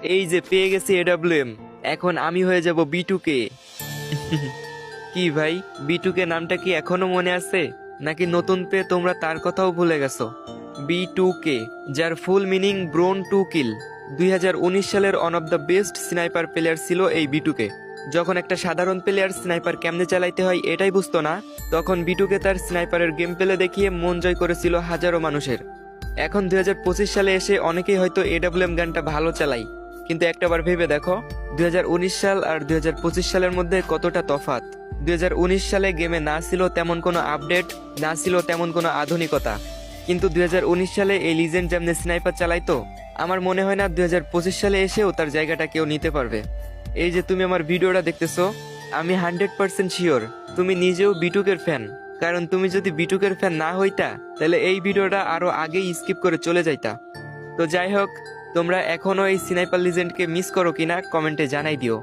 এই যে পেয়ে গেছি এডব্লিউএম, এখন আমি হয়ে যাব B2K। কি ভাই, B2K নামটা কি এখনো মনে আছে, নাকি নতুন পেয়ে তোমরা তার কথাও ভুলে গেছো? B2K, যার ফুল মিনিং ব্রোন টু কিল। 2019 সালের one of the best sniper player ছিল এই B2K। যখন একটা সাধারণ প্লেয়ার স্নাইপার কেমনে চালাইতে হয় এটাই বুঝতো না, তখন B2K তার স্নাইপারের গেম প্লে দেখিয়ে মন জয় করেছিল হাজারো মানুষের। এখন 2025 সালে এসে অনেকেই হয়তো এডব্লিউএম গানটা ভালো চালাই, কিন্তু একটাবার ভেবে দেখো 2019 সাল আর 2025 সালের মধ্যে কতটা তফাৎ। 2019 সালে গেমে না ছিল তেমন কোনো আপডেট, না ছিল তেমন কোনো আধুনিকতা, কিন্তু 2019 সালে এই লিজেন্ড যেমনি স্নাইপার চালাইতো, আমার মনে হয় না 2025 সালে এসেও তার জায়গাটা কেউ নিতে পারবে। এই যে তুমি আমার ভিডিওটা দেখতেছো, আমি 100% শিওর তুমি নিজেও B2K ফ্যান। কারণ তুমি যদি B2K ফ্যান না হইতা, তাহলে এই ভিডিওটা আরো আগেই স্কিপ করে চলে যাইতা। তো যাই হোক, তোমরা এখনো এই স্নাইপার লিজেন্ডকে মিস করো কিনা কমেন্টে জানাই দিও।